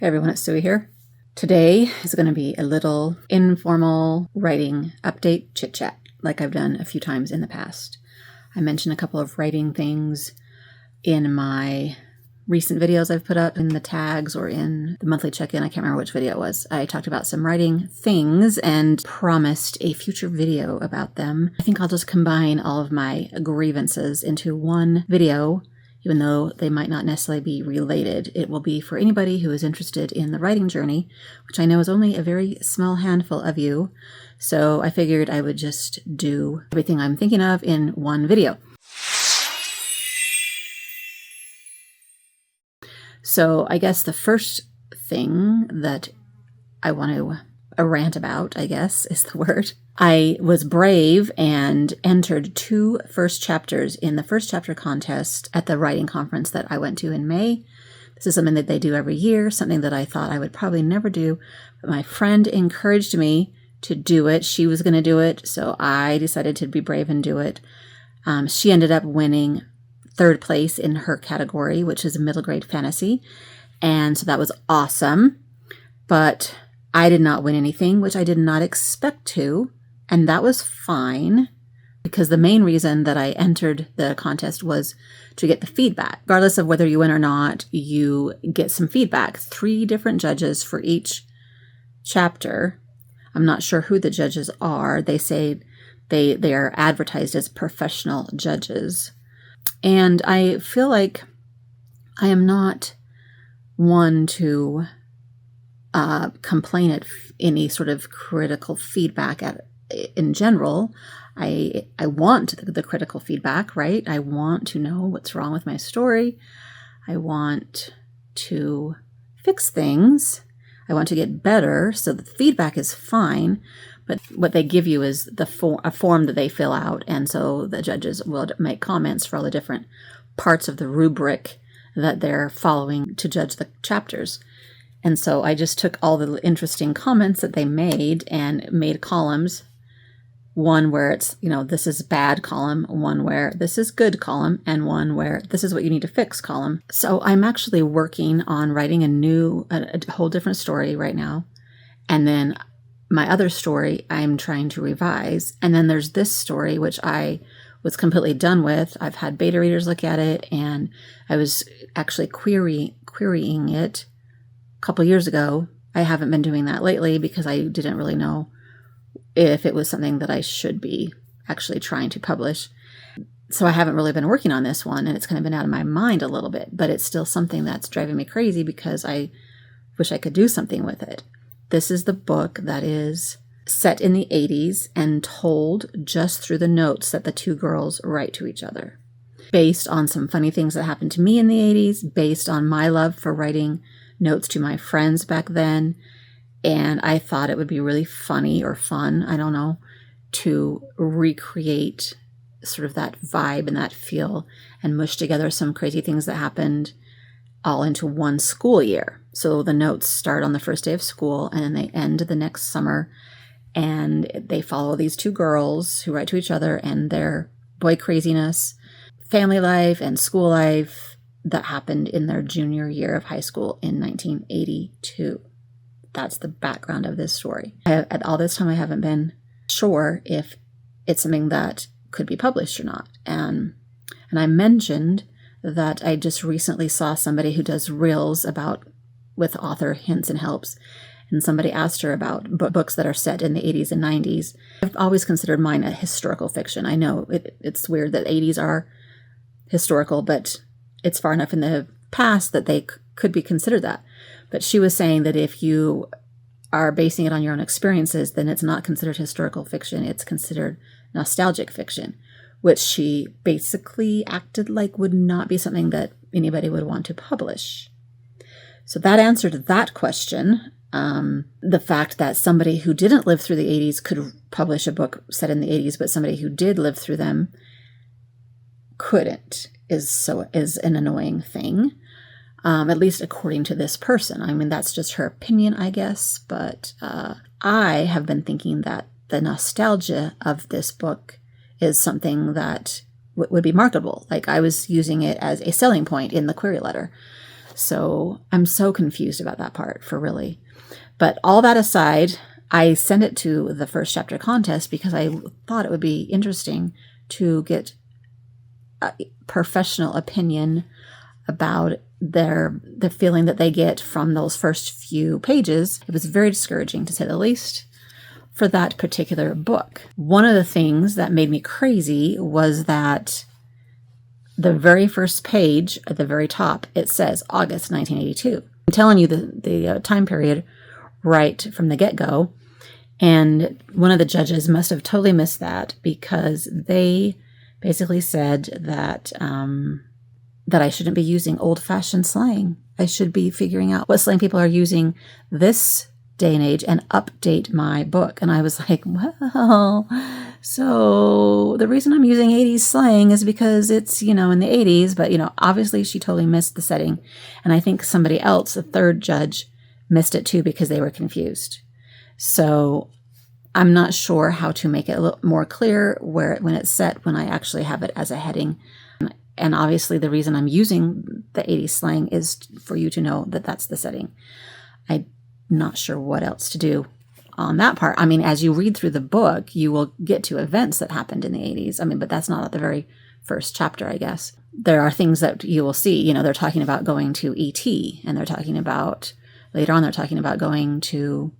Hey everyone, it's Suey here. Today is going to be a little informal writing update chit chat like I've done a few times in the past. I mentioned a couple of writing things in my recent videos I've put up in the tags or in the monthly check-in. I can't remember which video it was. I talked about some writing things and promised a future video about them. I think I'll just combine all of my grievances into one video. Even though they might not necessarily be related, it will be for anybody who is interested in the writing journey, which I know is only a very small handful of you. So I figured I would just do everything I'm thinking of in one video. So I guess the first thing that I want to rant about, I guess is the word. I was brave and entered 2 first chapters in the first chapter contest at the writing conference that I went to in May. This is something that they do every year, something that I thought I would probably never do, but my friend encouraged me to do it. She was going to do it, so I decided to be brave and do it. She ended up winning 3rd place in her category, which is middle grade fantasy, and so that was awesome, but I did not win anything, which I did not expect to, and that was fine because the main reason that I entered the contest was to get the feedback. Regardless of whether you win or not, you get some feedback. 3 different judges for each chapter. I'm not sure who the judges are. They say they are advertised as professional judges. And I feel like I am not one to complain at any sort of critical feedback in general. I want the critical feedback, right? I want to know what's wrong with my story. I want to fix things. I want to get better. So the feedback is fine, but what they give you is a form that they fill out. And so the judges will make comments for all the different parts of the rubric that they're following to judge the chapters. And so I just took all the interesting comments that they made and made columns. One where it's, this is bad column, one where this is good column, and one where this is what you need to fix column. So I'm actually working on writing a whole different story right now. And then my other story I'm trying to revise. And then there's this story, which I was completely done with. I've had beta readers look at it, and I was actually querying it couple years ago. I haven't been doing that lately because I didn't really know if it was something that I should be actually trying to publish. So I haven't really been working on this one, and it's kind of been out of my mind a little bit, but it's still something that's driving me crazy because I wish I could do something with it. This is the book that is set in the 80s and told just through the notes that the 2 girls write to each other, based on some funny things that happened to me in the 80s, based on my love for writing notes to my friends back then. And I thought it would be really funny or fun, I don't know, to recreate sort of that vibe and that feel and mush together some crazy things that happened all into one school year. So the notes start on the first day of school and then they end the next summer, and they follow these 2 girls who write to each other and their boy craziness, family life and school life that happened in their junior year of high school in 1982. That's the background of this story. At all this time, I haven't been sure if it's something that could be published or not. And I mentioned that I just recently saw somebody who does reels with author hints and helps. And somebody asked her about books that are set in the 80s and 90s. I've always considered mine a historical fiction. I know it's weird that 80s are historical, but it's far enough in the past that they could be considered that. But she was saying that if you are basing it on your own experiences, then it's not considered historical fiction. It's considered nostalgic fiction, which she basically acted like would not be something that anybody would want to publish. So that answered that question. The fact that somebody who didn't live through the 80s could publish a book set in the 80s, but somebody who did live through them couldn't is an annoying thing, at least according to this person. I mean, that's just her opinion, I guess, but I have been thinking that the nostalgia of this book is something that would be marketable. Like I was using it as a selling point in the query letter. So I'm so confused about that part for really. But all that aside, I sent it to the first chapter contest because I thought it would be interesting to get a professional opinion about the feeling that they get from those first few pages. It was very discouraging, to say the least, for that particular book. One of the things that made me crazy was that the very first page at the very top, it says August 1982. I'm telling you the time period right from the get-go. And one of the judges must have totally missed that because they basically said that that I shouldn't be using old-fashioned slang. I should be figuring out what slang people are using this day and age and update my book. And I was like, well, so the reason I'm using 80s slang is because it's, in the 80s, but, obviously she totally missed the setting. And I think somebody else, the third judge, missed it too because they were confused. So I'm not sure how to make it a little more clear when it's set, when I actually have it as a heading. And obviously the reason I'm using the 80s slang is for you to know that that's the setting. I'm not sure what else to do on that part. I mean, as you read through the book, you will get to events that happened in the 80s. I mean, but that's not at the very first chapter, I guess. There are things that you will see. They're talking about going to E.T. and they're talking about, later on, they're talking about going to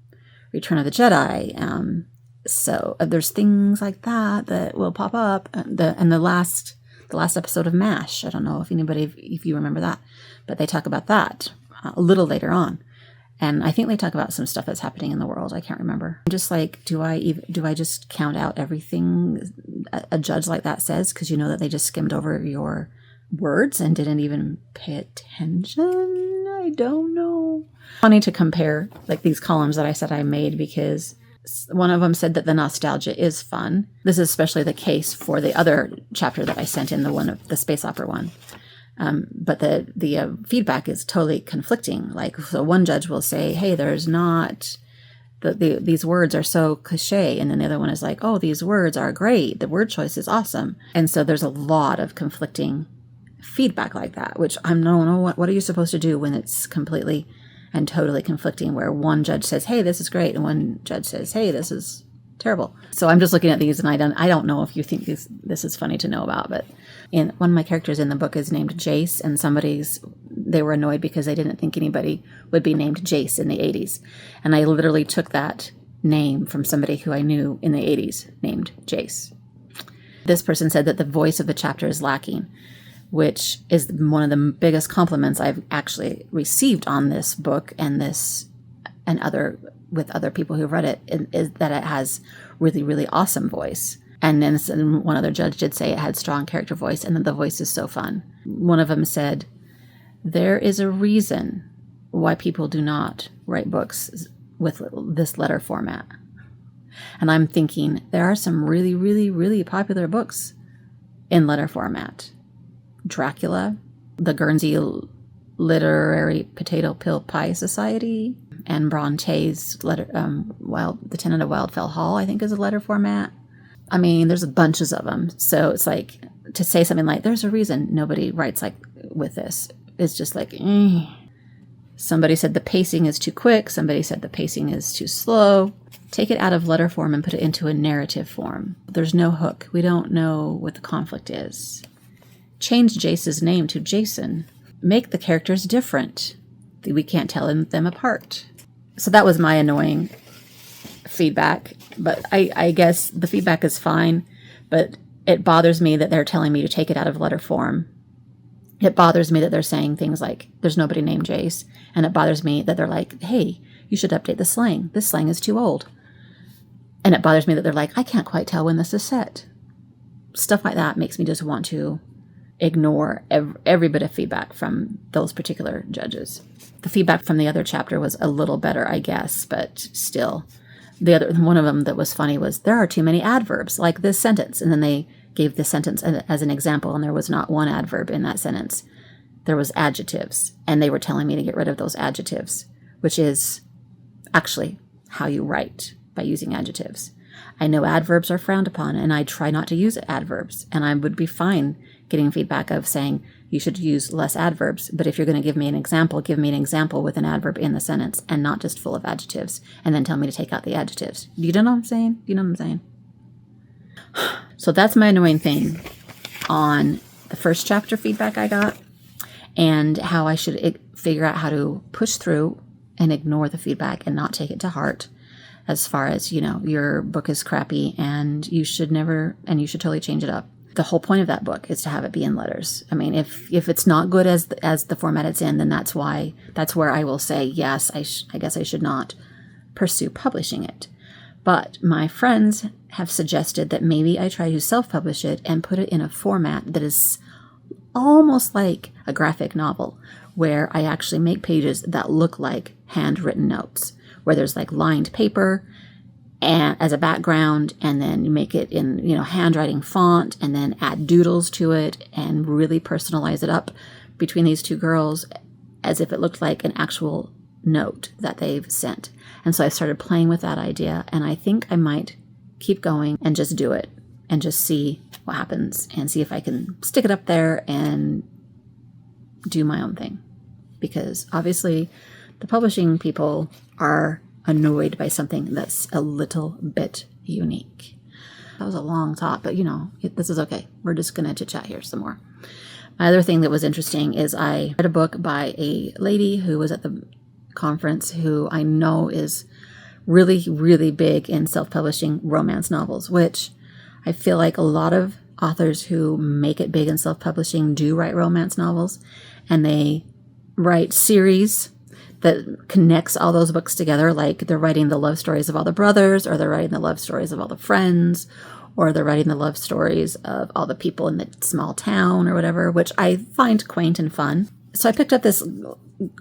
Return of the Jedi. So there's things like that will pop up. And the last episode of MASH, I don't know if you remember that, but they talk about that a little later on. And I think they talk about some stuff that's happening in the world. I can't remember. I'm just like, do I just count out everything a judge like that says? Because that they just skimmed over your words and didn't even pay attention? I don't know. Funny to compare like these columns that I said I made because one of them said that the nostalgia is fun. This is especially the case for the other chapter that I sent in, the space opera one. But the feedback is totally conflicting. Like, so one judge will say, hey, there's not, these words are so cliche. And then the other one is like, oh, these words are great. The word choice is awesome. And so there's a lot of conflicting feedback like that, which I don't know what are you supposed to do when it's completely and totally conflicting, where one judge says, hey, this is great. And one judge says, hey, this is terrible. So I'm just looking at these and I don't know if you think this is funny to know about, but one of my characters in the book is named Jace, and they were annoyed because they didn't think anybody would be named Jace in the 80s. And I literally took that name from somebody who I knew in the 80s named Jace. This person said that the voice of the chapter is lacking, which is one of the biggest compliments I've actually received on this book and with other people who've read it, is that it has really, really awesome voice. And then one other judge did say it had strong character voice and that the voice is so fun. One of them said, there is a reason why people do not write books with this letter format. And I'm thinking, there are some really, really, really popular books in letter format. Dracula, the Guernsey Literary Potato Pill Pie Society, and Bronte's letter, The Tenant of Wildfell Hall, I think is a letter format. I mean, there's bunches of them. So it's like, to say something like, there's a reason nobody writes like with this. It's just like, Somebody said the pacing is too quick. Somebody said the pacing is too slow. Take it out of letter form and put it into a narrative form. There's no hook. We don't know what the conflict is. Change Jace's name to Jason. Make the characters different. We can't tell them apart. So that was my annoying feedback. But I guess the feedback is fine. But it bothers me that they're telling me to take it out of letter form. It bothers me that they're saying things like, there's nobody named Jace. And it bothers me that they're like, hey, you should update the slang. This slang is too old. And it bothers me that they're like, I can't quite tell when this is set. Stuff like that makes me just want to ignore every bit of feedback from those particular judges. The feedback from the other chapter was a little better, I guess, but still. One of them that was funny was, there are too many adverbs, like this sentence. And then they gave the sentence as an example, and there was not one adverb in that sentence. There was adjectives, and they were telling me to get rid of those adjectives, which is actually how you write, by using adjectives. I know adverbs are frowned upon, and I try not to use adverbs, and I would be fine getting feedback of saying, you should use less adverbs. But if you're going to give me an example, give me an example with an adverb in the sentence and not just full of adjectives, and then tell me to take out the adjectives. Do you know what I'm saying? Do you know what I'm saying? So that's my annoying thing on the first chapter feedback I got, and how I should figure out how to push through and ignore the feedback and not take it to heart, as far as, your book is crappy and you should totally change it up. The whole point of that book is to have it be in letters. I mean, if it's not good as the format it's in, then that's where I will say, yes, I guess I should not pursue publishing it. But my friends have suggested that maybe I try to self-publish it and put it in a format that is almost like a graphic novel, where I actually make pages that look like handwritten notes, where there's like lined paper and as a background, and then you make it in, handwriting font, and then add doodles to it and really personalize it up between these two girls as if it looked like an actual note that they've sent. And so I started playing with that idea, and I think I might keep going and just do it and just see what happens and see if I can stick it up there and do my own thing. Because obviously the publishing people are annoyed by something that's a little bit unique. That was a long talk, but this is okay. We're just going to chit-chat here some more. My other thing that was interesting is I read a book by a lady who was at the conference who I know is really, really big in self-publishing romance novels, which I feel like a lot of authors who make it big in self-publishing do write romance novels, and they write series that connects all those books together. Like they're writing the love stories of all the brothers, or they're writing the love stories of all the friends, or they're writing the love stories of all the people in the small town or whatever, which I find quaint and fun. So I picked up this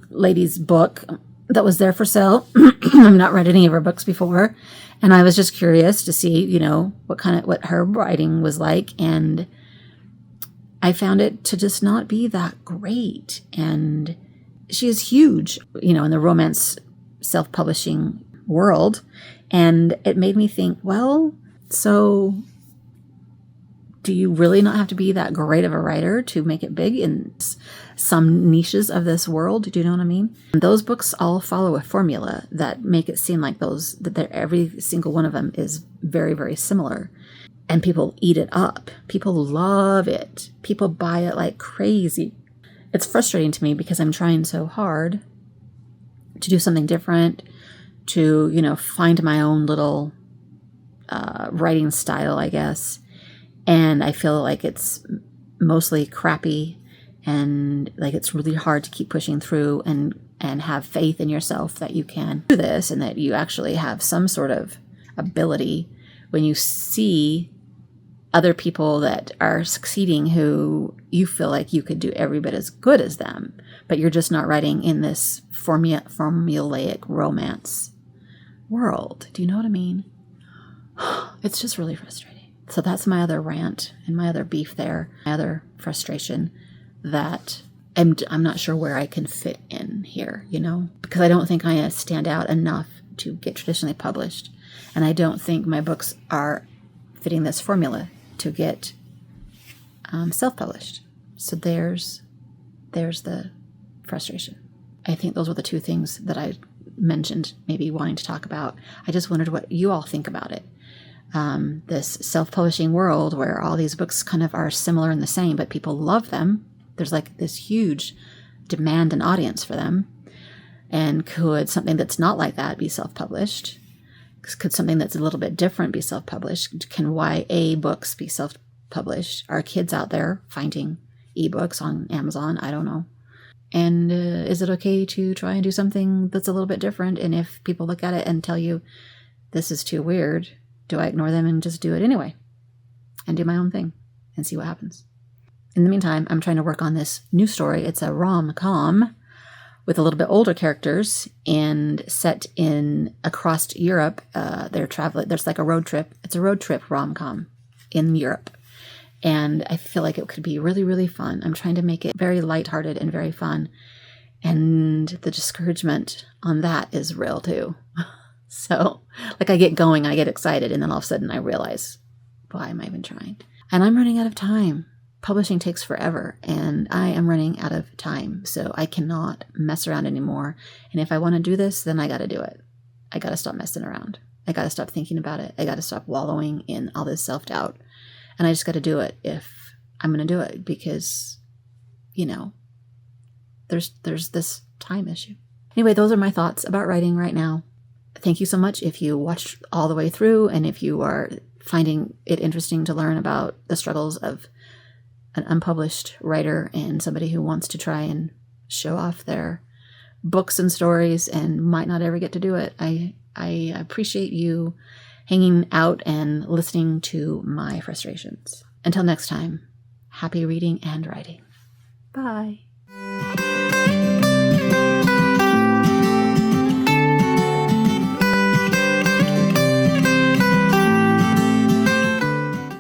lady's book that was there for sale. I've not read any of her books before, and I was just curious to see, what her writing was like, and I found it to just not be that great. And she is huge, in the romance self-publishing world, and it made me think, well, so do you really not have to be that great of a writer to make it big in some niches of this world? Do you know what I mean? And those books all follow a formula that make it seem like every single one of them is very, very similar. And people eat it up. People love it. People buy it like crazy. It's frustrating to me because I'm trying so hard to do something different, to, find my own little writing style, I guess. And I feel like it's mostly crappy, and like it's really hard to keep pushing through and have faith in yourself that you can do this and that you actually have some sort of ability when you see other people that are succeeding who you feel like you could do every bit as good as them, but you're just not writing in this formulaic romance world. Do you know what I mean? It's just really frustrating. So that's my other rant and my other beef there, my other frustration, that I'm not sure where I can fit in here, because I don't think I stand out enough to get traditionally published. And I don't think my books are fitting this formula to get self-published. So there's the frustration. I think those were the two things that I mentioned, maybe wanting to talk about. I just wondered what you all think about it. This self-publishing world where all these books kind of are similar and the same, but people love them. There's like this huge demand and audience for them. And could something that's not like that be self-published? Could something that's a little bit different be self-published? Can YA books be self-published? Are kids out there finding ebooks on Amazon? I don't know. And is it okay to try and do something that's a little bit different? And if people look at it and tell you, this is too weird, do I ignore them and just do it anyway and do my own thing and see what happens? In the meantime, I'm trying to work on this new story. It's a rom-com with a little bit older characters and set in across Europe. They're traveling. There's like a road trip. It's a road trip rom-com in Europe. And I feel like it could be really, really fun. I'm trying to make it very lighthearted and very fun. And the discouragement on that is real too. So, like, I get going, I get excited, and then all of a sudden I realize, why am I even trying? And I'm running out of time. publishing takes forever, and I am running out of time, so I cannot mess around anymore. And if I want to do this, then I got to do it. I got to stop messing around. I got to stop thinking about it. I got to stop wallowing in all this self-doubt. And I just got to do it if I'm going to do it, because, there's this time issue. Anyway, those are my thoughts about writing right now. Thank you so much if you watched all the way through, and if you are finding it interesting to learn about the struggles of an unpublished writer and somebody who wants to try and show off their books and stories and might not ever get to do it. I appreciate you hanging out and listening to my frustrations. Until next time, happy reading and writing. Bye.